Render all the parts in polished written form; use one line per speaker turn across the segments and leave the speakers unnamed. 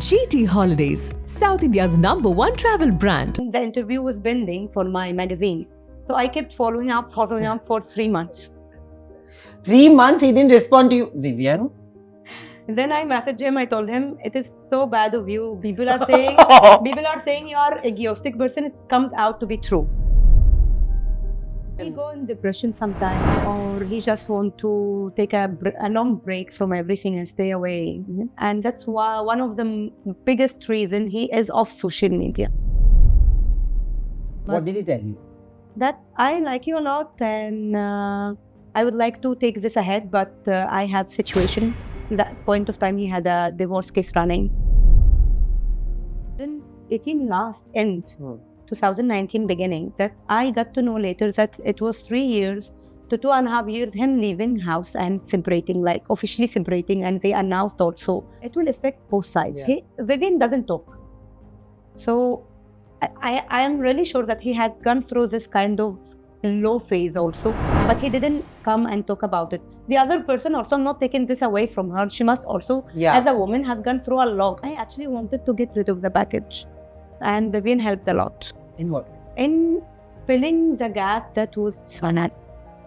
GT Holidays, South India's #1 travel brand.
The interview was pending for my magazine. So I kept following up for 3 months.
3 months he didn't respond to you, Vivian.
And then I messaged him, I told him, it is so bad of you. People are saying you are a egoistic person. It comes out to be true. He go in depression sometime, or he just want to take a long break from everything and stay away. And that's why one of the biggest reason he is off social media.
What did he tell you?
That I like you a lot and I would like to take this ahead, but I have situation. At that point of time, he had a divorce case running. Then 18 last end. 2019 beginning, that I got to know later that it was 3 years to 2.5 years him leaving house and separating, like officially separating, and they announced also it will affect both sides.
Yeah.
Vivian doesn't talk. So I am really sure that he had gone through this kind of low phase also, but he didn't come and talk about it. The other person also, I'm not taking this away from her, she must also, as a woman, has gone through a lot. I actually wanted to get rid of the package, and Vivian helped a lot.
In what?
In filling the gap that was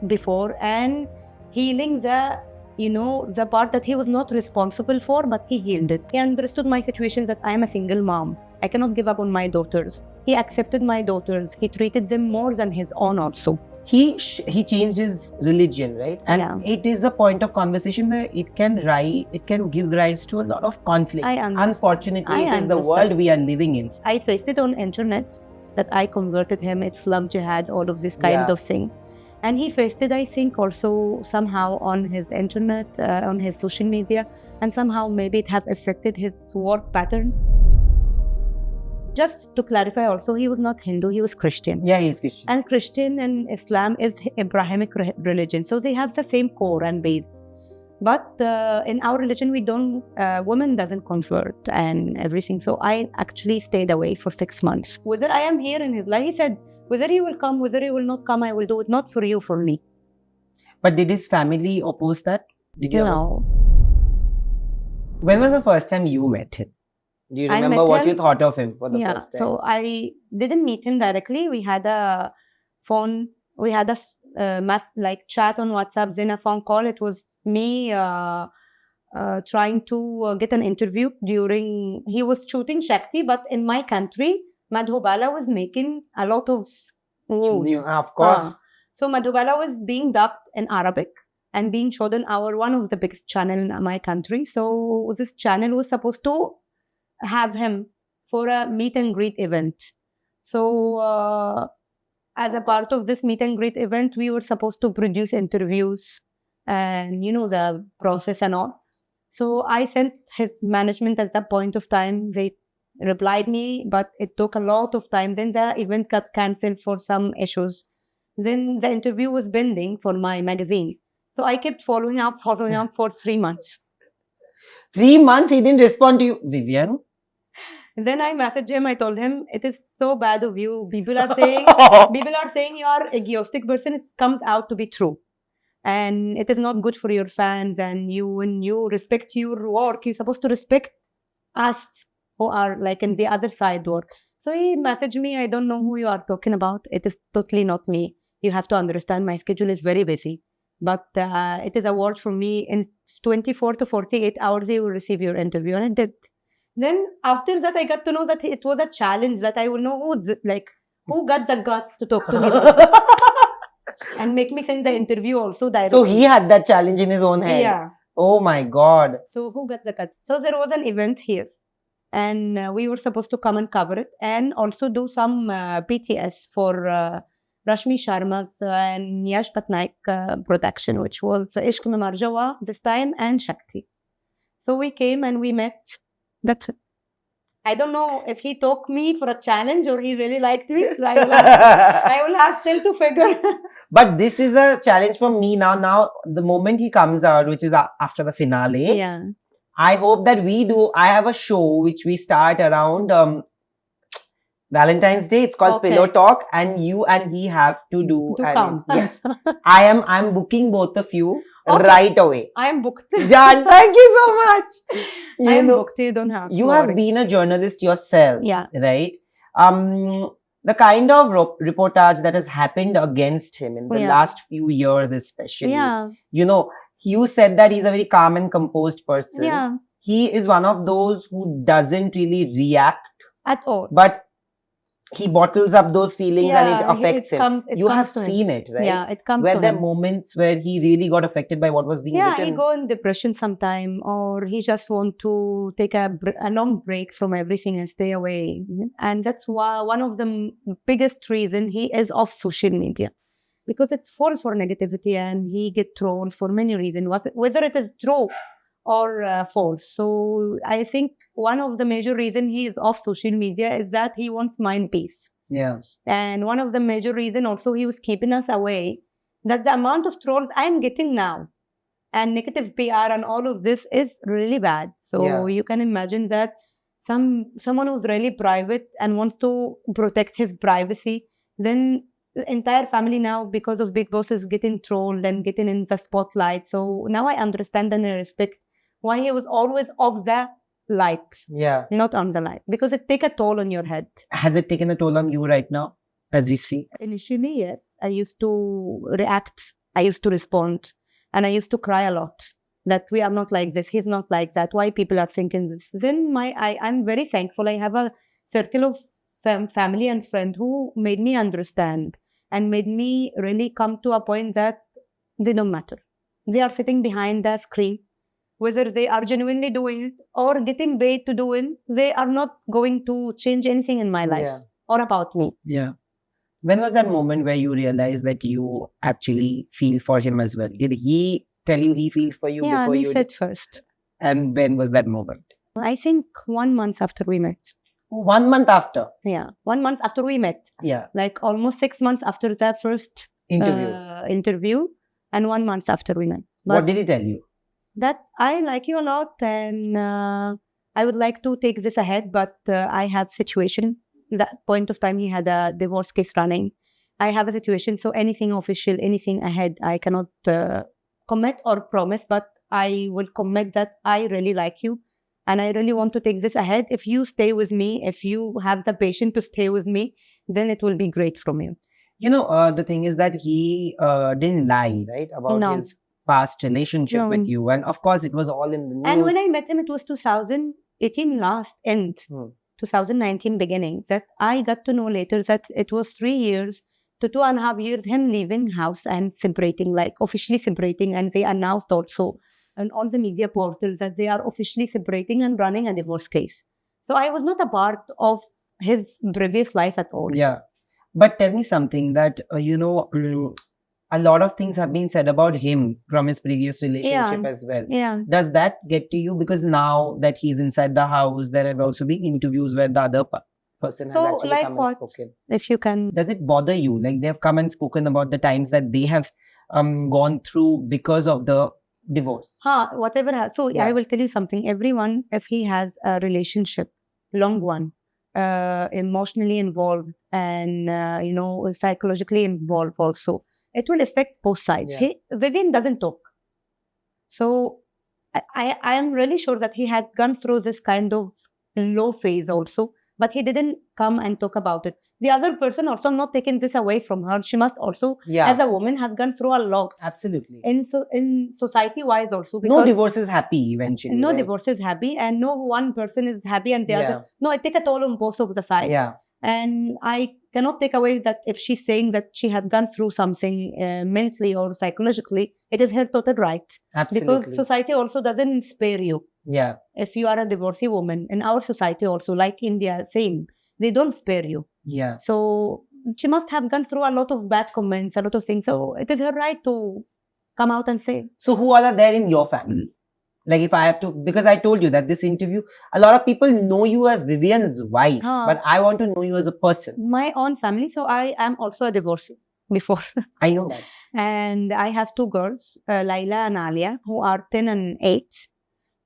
before and healing the, the part that he was not responsible for, but he healed it. He understood my situation, that I am a single mom. I cannot give up on my daughters. He accepted my daughters. He treated them more than his own also.
He changed his religion, right? And it is a point of conversation where it can give rise to a lot of conflict. Unfortunately, it is the world we are living in.
I faced it on internet, that I converted him, Islam, jihad, all of this kind of thing. And he faced it, I think, also somehow on his internet, on his social media, and somehow maybe it have affected his work pattern. Just to clarify also, he was not Hindu, he was Christian.
Yeah, he's Christian.
And Christian and Islam is Abrahamic religion. So they have the same core and base. But in our religion, we don't, women doesn't convert and everything. So I actually stayed away for 6 months. Whether I am here in his life, he said, whether you will come, whether you will not come, I will do it, not for you, for me.
But did his family oppose that? Did you
No.
When was the first time you met him? Do you remember what you thought of him for the first time?
So I didn't meet him directly. We had a phone, we had a chat on WhatsApp, then a phone call. It was me trying to get an interview during, he was shooting Shakti, but in my country, Madhubala was making a lot of news.
Of course.
So Madhubala was being dubbed in Arabic and being shown on one of the biggest channel in my country. So this channel was supposed to have him for a meet and greet event. So as a part of this meet and greet event, we were supposed to produce interviews and the process and all. So I sent his management at that point of time. They replied me, but it took a lot of time. Then the event got cancelled for some issues. Then the interview was pending for my magazine. So I kept following up for 3 months.
3 months he didn't respond to you, Vivian.
And then I messaged him, I told him, it is so bad of you. People are saying you are a egoistic person. It comes out to be true. And it is not good for your fans. And when you respect your work, you're supposed to respect us who are like in the other side work. So he messaged me, I don't know who you are talking about. It is totally not me. You have to understand my schedule is very busy. But it is a word for me. In 24 to 48 hours, you will receive your interview. And I did. Then after that, I got to know that it was a challenge, that I will know who got the guts to talk to me and make me send the interview also directly.
So he had that challenge in his own head.
Yeah.
Oh my God.
So who got the guts? So there was an event here, and we were supposed to come and cover it and also do some PTS for Rashmi Sharma's and Yash Patnaik production, which was Ishq Mein Mar Jawa this time and Shakti. So we came and we met. That's it. I don't know if he took me for a challenge or he really liked me. I will have still to figure.
But this is a challenge for me now. Now, the moment he comes out, which is after the finale, I hope that I have a show which we start around Valentine's Day. It's called
Okay.
Pillow Talk, and you and he have to do.
come.
Yes, I'm booking both of you
Okay.
right away.
I am booked.
Jan, thank you so much.
I am booked. You don't have.
You
to
have
worry.
been a journalist yourself,
Yeah.
right? The kind of reportage that has happened against him in the last few years, especially.
Yeah.
You know, you said that he's a very calm and composed person.
Yeah.
He is one of those who doesn't really react
at all,
but he bottles up those feelings and it affects him. You have seen it, right?
Yeah, it comes
Were
to
there
him.
moments where he really got affected by what was being written?
Yeah, he go in depression sometime, or he just want to take a long break from everything and stay away. And that's why one of the biggest reason he is off social media, because it's full for negativity and he get trolled for many reasons, whether it is true or false. So I think one of the major reason he is off social media is that he wants mind peace.
Yes.
And one of the major reason also he was keeping us away, that the amount of trolls I'm getting now and negative PR and all of this is really bad. So you can imagine that someone who's really private and wants to protect his privacy, then the entire family now, because of Bigg Boss, is getting trolled and getting in the spotlight. So now I understand and I respect why he was always off the light.
Yeah.
Not on the light. Because it takes a toll on your head.
Has it taken a toll on you right now, as we speak?
Initially, yes. I used to react. I used to respond. And I used to cry a lot. That we are not like this. He's not like that. Why people are thinking this? Then I'm very thankful. I have a circle of family and friends who made me understand. And made me really come to a point that they don't matter. They are sitting behind the screen. Whether they are genuinely doing it or getting paid to do it, they are not going to change anything in my life or about me.
Yeah. When was that moment where you realized that you actually feel for him as well? Did he tell you he feels for you before
he
you
said first.
And when was that moment?
I think 1 month after we met.
1 month after?
Yeah. 1 month after we met.
Yeah.
Like almost 6 months after that first interview and 1 month after we met. But
what did he tell you?
That I like you a lot and I would like to take this ahead, but I have situation. That point of time he had a divorce case running. I have a situation, so anything official, anything ahead, I cannot commit or promise, but I will commit that I really like you and I really want to take this ahead. If you stay with me, if you have the patience to stay with me, then it will be great from you.
You know, the thing is that he didn't lie, right, about his past relationship with you. And of course, it was all in the news.
And when I met him, it was 2018 last end, 2019 beginning, that I got to know later that it was 3 years to 2.5 years him leaving house and separating, like officially separating. And they announced also on all the media portals that they are officially separating and running a divorce case. So I was not a part of his previous life at all.
Yeah. But tell me something that, a lot of things have been said about him from his previous relationship as well.
Yeah.
Does that get to you? Because now that he's inside the house, there have also been interviews where the other person has actually come and spoken.
If you can.
Does it bother you? Like they have come and spoken about the times that they have gone through because of the divorce.
Whatever. So I will tell you something. Everyone, if he has a relationship, long one, emotionally involved and, psychologically involved also, it will affect both sides. Vivian doesn't talk. So I am really sure that he had gone through this kind of low phase also, but he didn't come and talk about it. The other person also, I'm not taking this away from her. She must also, as a woman, has gone through a lot.
Absolutely.
In society-wise also.
No divorce is happy eventually.
No divorce is happy and no one person is happy and the other. No, it takes a toll on both of the sides.
Yeah.
And I cannot take away that if she's saying that she had gone through something mentally or psychologically, it is her total right.
Absolutely.
Because society also doesn't spare you.
Yeah.
If you are a divorcee woman, in our society also, like India, same, they don't spare you.
Yeah.
So she must have gone through a lot of bad comments, a lot of things. So it is her right to come out and say.
So who all are there in your family? Like if I have to, because I told you that this interview, a lot of people know you as Vivian's wife, but I want to know you as a person.
My own family. So I am also a divorcee before.
I know that.
And I have 2 girls, Laila and Alia, who are 10 and 8.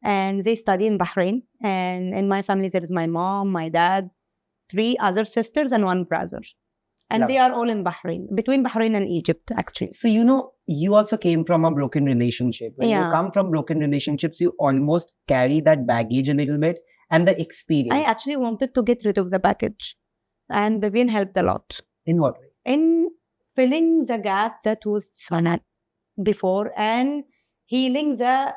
And they study in Bahrain. And in my family, there is my mom, my dad, 3 other sisters and 1 brother. And they are all in Bahrain, between Bahrain and Egypt, actually.
So, you also came from a broken relationship. When you come from broken relationships, you almost carry that baggage a little bit and the experience.
I actually wanted to get rid of the baggage. And Vivian helped a lot.
In what way?
In filling the gap that was before and healing the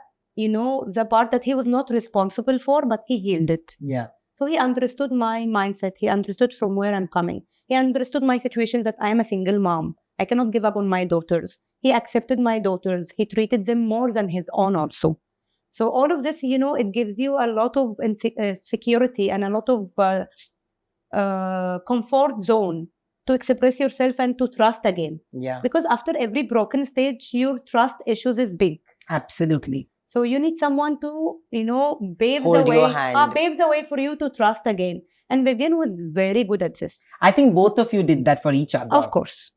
part that he was not responsible for, but he healed it.
Yeah.
So he understood my mindset. He understood from where I'm coming. He understood my situation that I am a single mom. I cannot give up on my daughters. He accepted my daughters. He treated them more than his own also. So all of this, it gives you a lot of security and a lot of comfort zone to express yourself and to trust again.
Yeah.
Because after every broken stage, your trust issues is big.
Absolutely.
So you need someone to, pave
Hold
the way.
your hand.
Pave the way for you to trust again. And Vivian was very good at this.
I think both of you did that for each other.
Of course.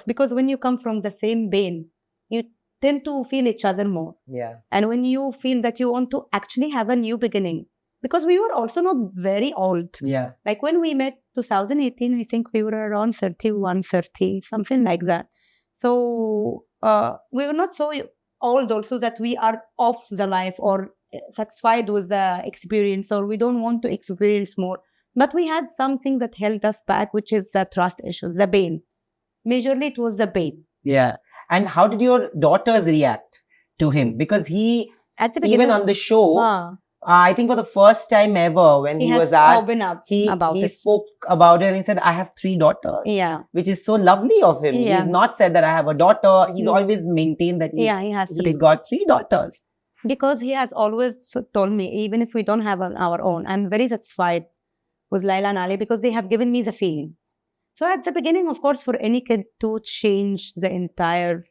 Because when you come from the same vein, you tend to feel each other more.
Yeah.
And when you feel that you want to actually have a new beginning, because we were also not very old.
Yeah.
Like when we met 2018, I think we were around 31, 30, something like that. So we were not so old also that we are off the life or satisfied with the experience, or we don't want to experience more. But we had something that held us back, which is the trust issues, the pain. Majorly, it was the pain.
Yeah. And how did your daughters react to him? Because he,
at the beginning,
even on the show, I think for the first time ever, when he was asked, he spoke about it and he said, I have 3 daughters.
Yeah.
Which is so lovely of him.
Yeah.
He's not said that I have a daughter. He's always maintained that he's got 3 daughters.
Because he has always told me, even if we don't have our own, I'm very satisfied with Nouran Aly because they have given me the feeling. So at the beginning, of course, for any kid to change the entire,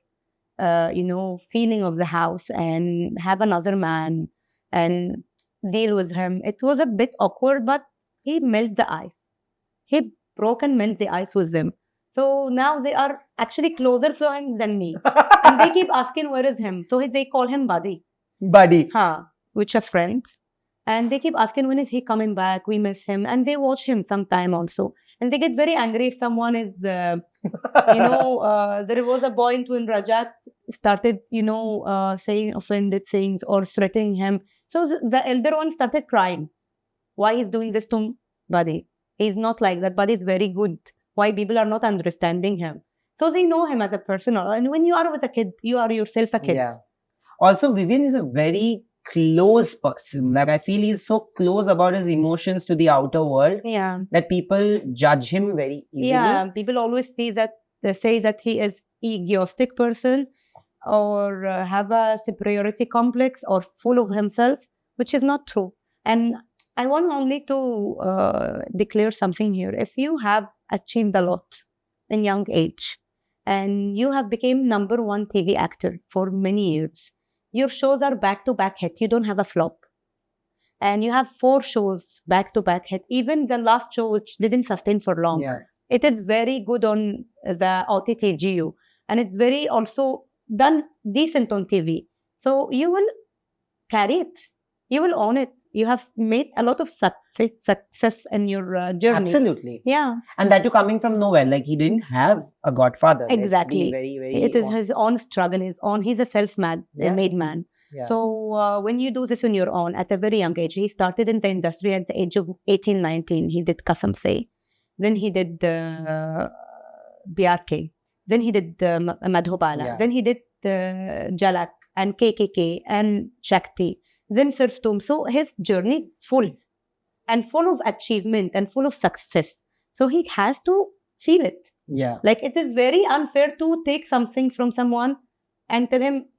feeling of the house and have another man and deal with him, it was a bit awkward, but he melted the ice. He broke and melted the ice with them. So now they are actually closer to him than me. And they keep asking, where is him? So they call him Buddy.
Buddy.
Which are friends. And they keep asking, when is he coming back? We miss him. And they watch him sometime also. And they get very angry if someone is, there was a point when Rajat started, saying offended things or threatening him. So the elder one started crying. Why he's doing this to Buddy? He's not like that. Buddy is very good. Why people are not understanding him? So they know him as a person. And when you are with a kid, you are yourself a kid.
Yeah. Also, Vivian is a very close person. Like, I feel he's so close about his emotions to the outer world that people judge him very easily.
Yeah, people always say that he is egoistic person or have a superiority complex or full of himself, which is not true. And I want only to declare something here. If you have achieved a lot in young age and you have become #1 TV actor for many years, your shows are back-to-back hit. You don't have a flop. And you have 4 shows back-to-back hit. Even the last show, which didn't sustain for long.
Yeah.
It is very good on the OTT Geo. And it's very also done decent on TV. So you will carry it. You will own it. You have made a lot of success in your journey.
Absolutely.
Yeah.
And that too coming from nowhere. Like, he didn't have a godfather.
Exactly.
Very, very
it is his own struggle. He's a self-made man.
Yeah.
So when you do this on your own at a very young age, he started in the industry at the age of 18, 19. He did Kasam Se. Then he did BRK. Then he did Madhubala.
Yeah.
Then he did Jalak and KKK and Shakti. Then Sirstum. So his journey is full of achievement and full of success. So he has to feel it.
Yeah.
Like, it is very unfair to take something from someone and tell him,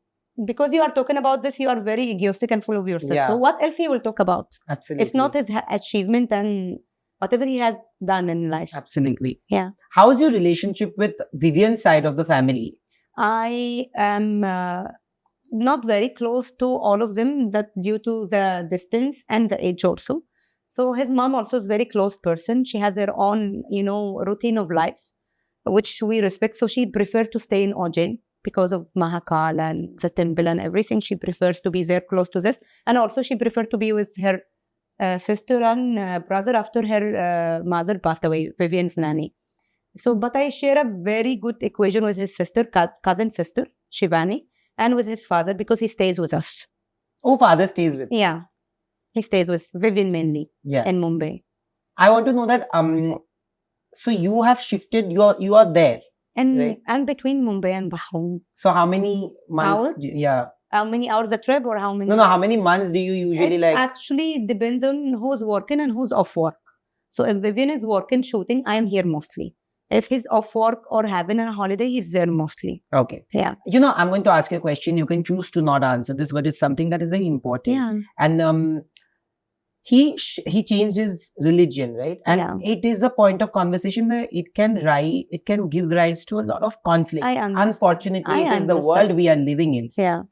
because you are talking about this, you are very egoistic and full of yourself.
Yeah.
So what else he will talk about?
Absolutely.
It's not his achievement and whatever he has done in life.
Absolutely.
Yeah.
How is your relationship with Vivian's side of the family?
I am not very close to all of them, that due to the distance and the age also. So his mom also is a very close person. She has her own, routine of life, which we respect. So she prefers to stay in Ojjain because of Mahakal and the temple and everything. She prefers to be there close to this. And also she prefers to be with her sister and brother after her mother passed away, Vivian's nanny. So, but I share a very good equation with his sister, cousin sister, Shivani, and with his father because he stays with us.
Oh, father stays with.
Yeah, he stays with Vivian mainly in Mumbai.
I want to know that. So you have shifted. You are there.
And between Mumbai and Bahrain.
So how many months?
How many hours the trip or how many?
No. How many months do you usually like?
Actually depends on who's working and who's off work. So if Vivian is working shooting, I am here mostly. If he's off work or having a holiday, he's there mostly.
Okay.
Yeah.
I'm going to ask you a question. You can choose to not answer this, but it's something that is very important.
Yeah.
And he changed his religion, right? And it is a point of conversation where it can give rise to a lot of conflict. Unfortunately, it is the world we are living in.
Yeah.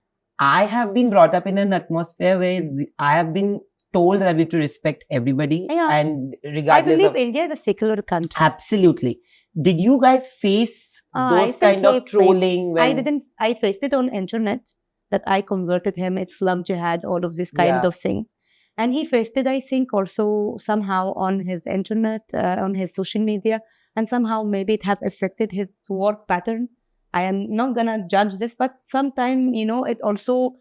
I have been brought up in an atmosphere where I have been told that we have to respect everybody, and regardless.
I believe India is a secular country.
Absolutely. Did you guys face those kind of trolling?
I faced it on internet that I converted him. It's love jihad, all of this kind of thing. And he faced it, I think, also somehow on his internet, on his social media, and somehow maybe it have affected his work pattern. I am not gonna judge this, but sometimes, it also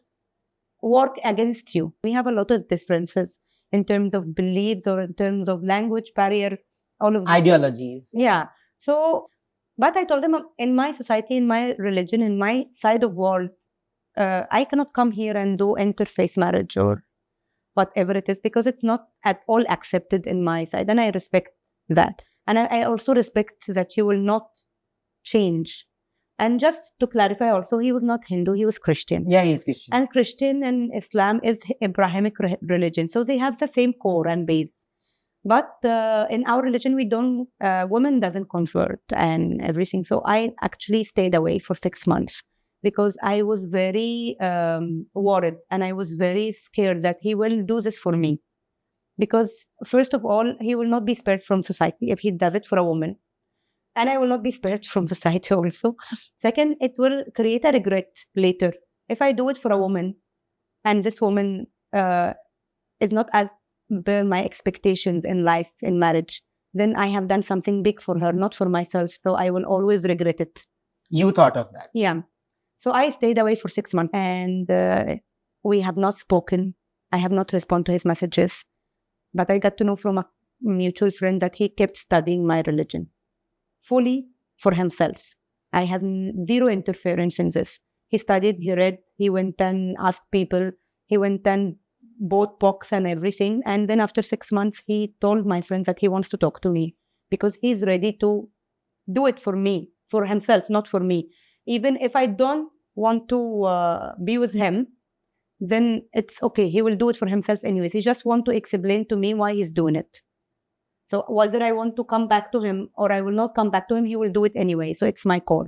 work against you. We have a lot of differences in terms of beliefs or in terms of language barrier, all of this.
Ideologies.
Yeah. So, but I told him, in my society, in my religion, in my side of world, I cannot come here and do interfaith marriage or whatever it is, because it's not at all accepted in my side. And I respect that. And I also respect that you will not change. And just to clarify also, he was not Hindu, he was Christian.
Yeah, he's Christian.
And Christian and Islam is Abrahamic religion. So they have the same core and base. But in our religion, we don't, women doesn't convert and everything. So I actually stayed away for 6 months because I was very worried and I was very scared that he will do this for me. Because first of all, he will not be spared from society if he does it for a woman. And I will not be spared from society also. Second, it will create a regret later. If I do it for a woman and this woman is not as per my expectations in life, in marriage, then I have done something big for her, not for myself. So I will always regret it.
You thought of that?
Yeah. So I stayed away for 6 months and we have not spoken. I have not responded to his messages. But I got to know from a mutual friend that he kept studying my religion fully for himself. I had zero interference in this. He studied, he read, he went and asked people, he went and bought books and everything. And then after 6 months, he told my friends that he wants to talk to me because he's ready to do it for me, for himself, not for me. Even if I don't want to be with him, then it's okay. He will do it for himself anyways. He just want to explain to me why he's doing it. So whether I want to come back to him or I will not come back to him, he will do it anyway. So it's my call.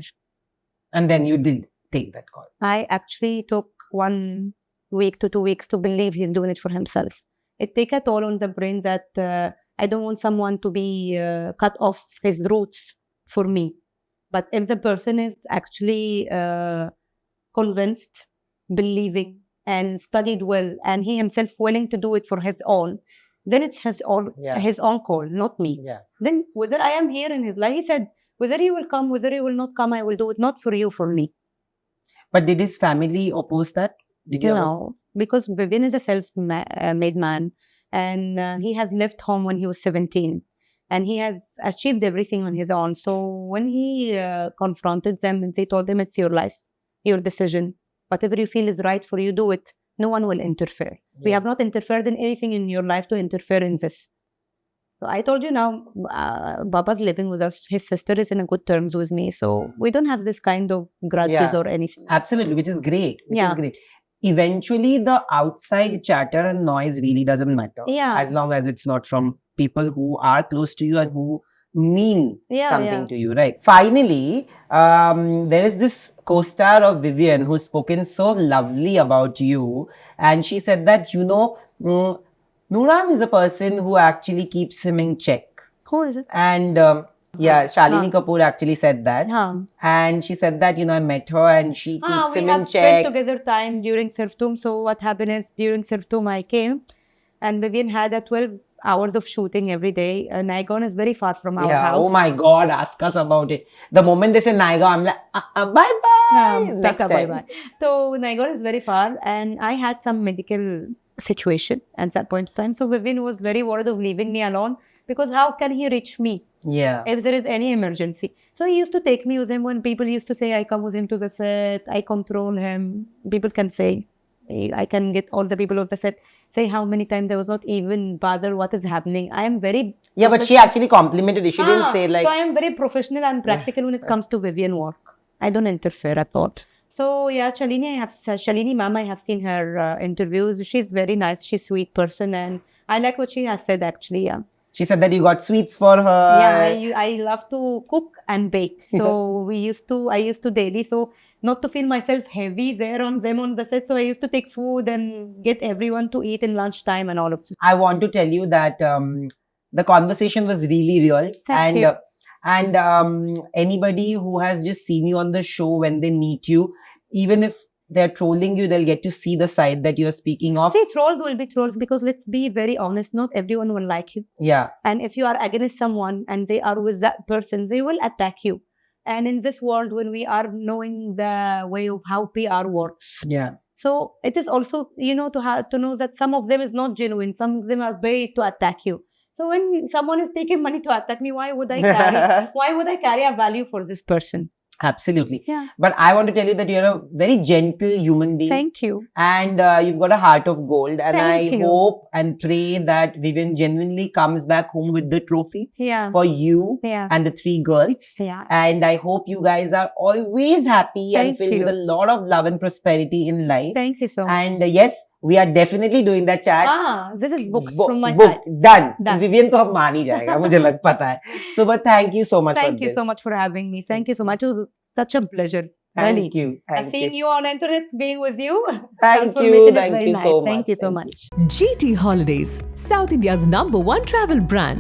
And
then you did take that call?
I actually took 1 week to 2 weeks to believe he's doing it for himself. It takes a toll on the brain that I don't want someone to be cut off his roots for me. But if the person is actually convinced, believing, and studied well, and he himself willing to do it for his own, then it's his own call, not me.
Yeah.
Then whether I am here in his life, he said, whether he will come, whether he will not come, I will do it, not for you, for me.
But did his family oppose that?
No, because Vivian is a self-made man, and he has left home when he was 17. And he has achieved everything on his own. So when he confronted them and they told him, it's your life, your decision. Whatever you feel is right for you, do it. No one will interfere. Yeah. We have not interfered in anything in your life to interfere in this. So I told you now, Baba's living with us. His sister is in a good terms with me. So we don't have this kind of grudges or anything.
Absolutely, which is great. Is great. Eventually, the outside chatter and noise really doesn't matter.
Yeah.
As long as it's not from people who are close to you and who mean something to you, right? Finally, there is this co-star of Vivian who's spoken so lovely about you, and she said that, Nouran is a person who actually keeps him in check.
Who is it?
And Shalini Kapoor actually said that. And she said that, I met her and she keeps him in check.
We have spent together time during Serftum. So what happened is, during Serftum I came And Vivian had a 12 hours of shooting every day. Naigaon is very far from our house.
Oh my God, ask us about it. The moment they say Naigaon, I'm like, bye bye. Next
Taka,
time.
bye-bye. So Naigaon is very far, and I had some medical situation at that point in time. So Vivian was very worried of leaving me alone, because how can he reach me
Yeah.
if there is any emergency? So he used to take me with him. When people used to say I come with him to the set, I control him. People can say, I can get all the people of the set say how many times I was not even bother what is happening. I am very
But she actually complimented it. She didn't say like.
So I am very professional and practical when it comes to Vivian work. I don't interfere at all. So yeah, Shalini ma'am, I have seen her interviews. She's very nice. She's a sweet person, and I like what she has said actually. Yeah.
She said that you got sweets for her.
Yeah, I love to cook and bake. So I used to daily. So not to feel myself heavy there on the set. So I used to take food and get everyone to eat in lunchtime and all of this.
I want to tell you that the conversation was really real.
Thank you.
And anybody who has just seen you on the show, when they meet you, even if they're trolling you, they'll get to see the side that you're speaking of.
See, trolls will be trolls, because let's be very honest, not everyone will like you.
Yeah.
And if you are against someone and they are with that person, they will attack you. And in this world, when we are knowing the way of how PR works,
Yeah.
so it is also, to know that some of them is not genuine. Some of them are paid to attack you. So when someone is taking money to attack me, why would I carry a value for this person?
Absolutely.
Yeah.
But I want to tell you that you're a very gentle human being.
Thank you.
And you've got a heart of gold. And
Thank
I
you.
hope and pray that Vivian genuinely comes back home with the trophy
Yeah.
for you
Yeah.
and the 3 girls.
Yeah.
And I hope you guys are always happy and
Thank
filled
you.
with a lot of love and prosperity in life.
Thank you so much.
And yes, we are definitely doing that chat.
This is booked from my
booked,
side.
done.
Done.
Vivian तो अब मान ही जाएगा, मुझे लग पता है. So, but thank you so much.
Thank you so much for having me. Thank you so much. It was such a pleasure.
Thank
Really.
you.
And seeing you on internet, being with you.
Thank
transformation
you.
is
Thank
very
you
nice.
so much.
Thank you so much.
GT Holidays, South India's #1 travel brand.